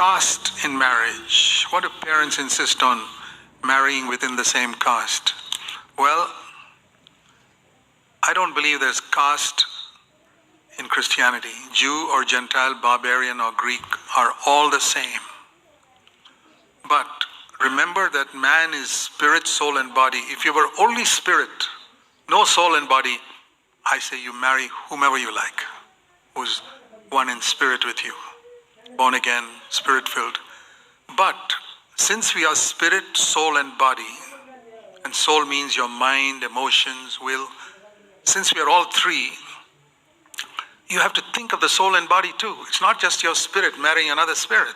caste in marriage. What do parents insist on marrying within the same caste? Well, I don't believe there's caste in Christianity. Jew or Gentile, barbarian or Greek are all the same. But remember that man is spirit, soul and body. If you were only spirit, no soul and body, I say you marry whomever you like, who's one in spirit with you, born again, spirit-filled. But since we are spirit, soul and body, and soul means your mind, emotions, will, since we are all three, you have to think of the soul and body too. It's not just your spirit marrying another spirit.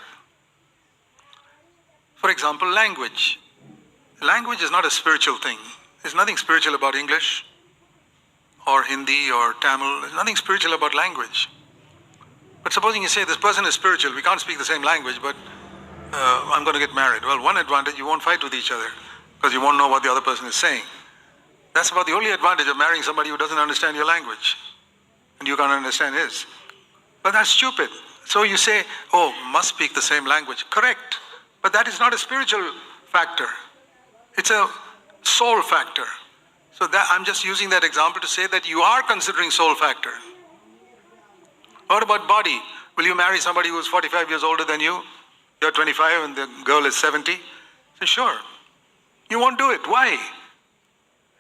For example, language. Language is not a spiritual thing. There's nothing spiritual about English or Hindi or Tamil. There's nothing spiritual about language. But supposing you say this person is spiritual, we can't speak the same language, but I'm going to get married. Well, one advantage, you won't fight with each other because you won't know what the other person is saying. That's about the only advantage of marrying somebody who doesn't understand your language and you can't understand his. But that's stupid. So you say, oh, must speak the same language. Correct. But that is not a spiritual factor. It's a soul factor. So that, I'm just using that example to say that you are considering soul factor. What about body? Will you marry somebody who's 45 years older than you? You're 25 and the girl is 70? Say, sure. You won't do it. Why?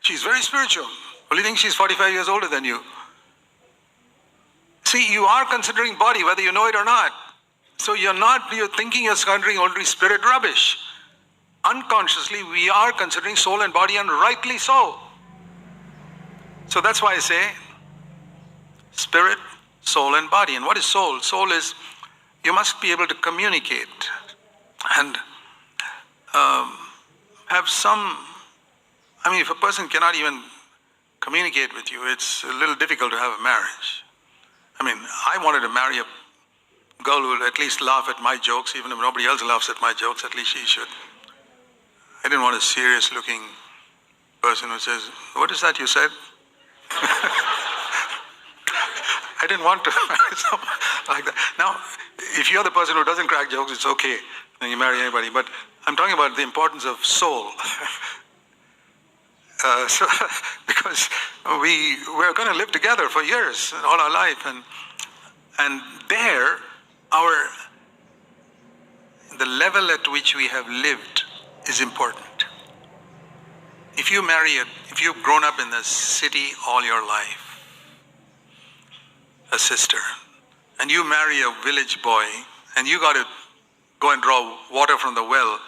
She's very spiritual. Well, you think she's 45 years older than you. See, you are considering body, whether you know it or not. So you're thinking you're considering only spirit rubbish. Unconsciously, we are considering soul and body, and rightly so. So that's why I say spirit, soul and body. And what is soul? Soul is, you must be able to communicate and have some, if a person cannot even communicate with you, it's a little difficult to have a marriage. I wanted to marry a girl who would at least laugh at my jokes, even if nobody else laughs at my jokes, at least she should. I didn't want a serious looking person who says, what is that you said? I didn't want to marry someone like that. Now, if you're the person who doesn't crack jokes, it's okay, then you marry anybody. But I'm talking about the importance of soul. Because we're going to live together for years, all our life, and there, the level at which we have lived is important. If you've grown up in the city all your life, a sister, and you marry a village boy, and you got to go and draw water from the well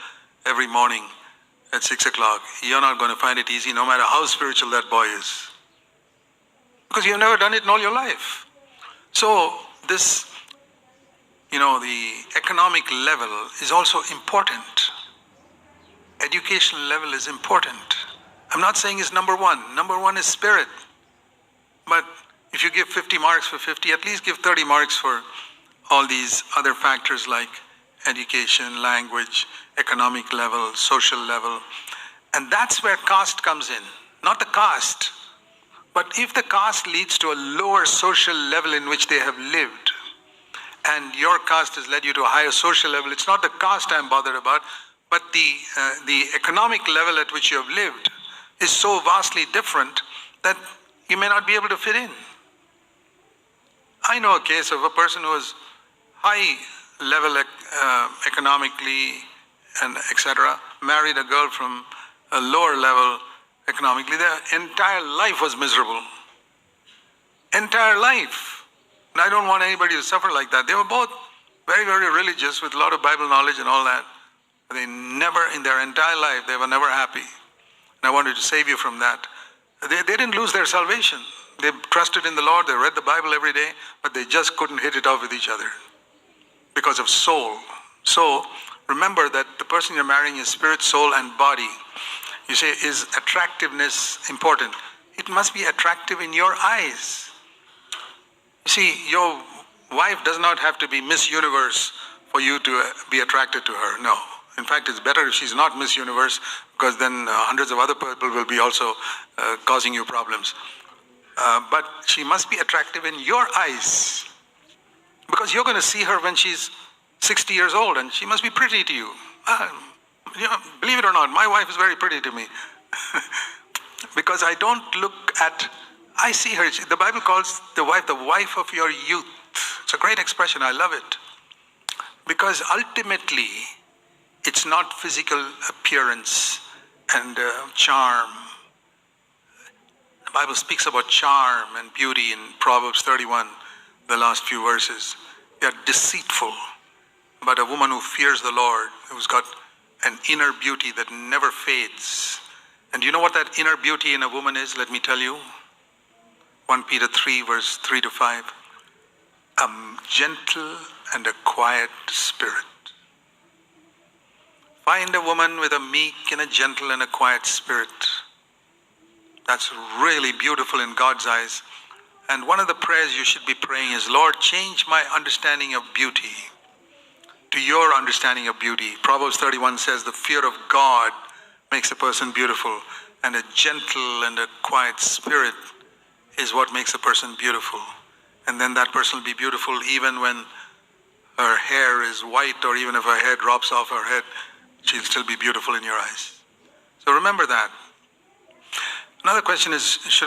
every morning at 6 o'clock, you're not going to find it easy no matter how spiritual that boy is. Because you've never done it in all your life. So this, the economic level is also important. Education level is important. I'm not saying it's number one. Number one is spirit. But if you give 50 marks for 50, at least give 30 marks for all these other factors like education, language, economic level, social level. And that's where caste comes in. Not the caste. But if the caste leads to a lower social level in which they have lived, and your caste has led you to a higher social level, it's not the caste I'm bothered about, but the economic level at which you have lived is so vastly different that you may not be able to fit in. I know a case of a person who was high level economically and etc., married a girl from a lower level economically. Their entire life was miserable. Entire life. And I don't want anybody to suffer like that. They were both very, very religious with a lot of Bible knowledge and all that. They never, in their entire life, they were never happy. And I wanted to save you from that. They didn't lose their salvation. They trusted in the Lord, they read the Bible every day, but they just couldn't hit it off with each other because of soul. So remember that the person you're marrying is spirit, soul, and body. You say, is attractiveness important? It must be attractive in your eyes. You see, your wife does not have to be Miss Universe for you to be attracted to her. No. In fact, it's better if she's not Miss Universe, because then hundreds of other people will be also causing you problems. But she must be attractive in your eyes, because you're going to see her when she's 60 years old, and she must be pretty to you. Believe it or not, my wife is very pretty to me. Because I don't look at, I see her, the Bible calls the wife of your youth. It's a great expression, I love it. Because ultimately, it's not physical appearance and charm. The Bible speaks about charm and beauty in Proverbs 31, the last few verses. They are deceitful, but a woman who fears the Lord, who's got an inner beauty that never fades. And you know what that inner beauty in a woman is? Let me tell you. 1 Peter 3, verse 3 to 5. A gentle and a quiet spirit. Find a woman with a meek and a gentle and a quiet spirit. That's really beautiful in God's eyes. And one of the prayers you should be praying is, Lord, change my understanding of beauty to your understanding of beauty. Proverbs 31 says the fear of God makes a person beautiful, and a gentle and a quiet spirit is what makes a person beautiful. And then that person will be beautiful even when her hair is white, or even if her hair drops off her head, she'll still be beautiful in your eyes. So remember that. Another question is, should I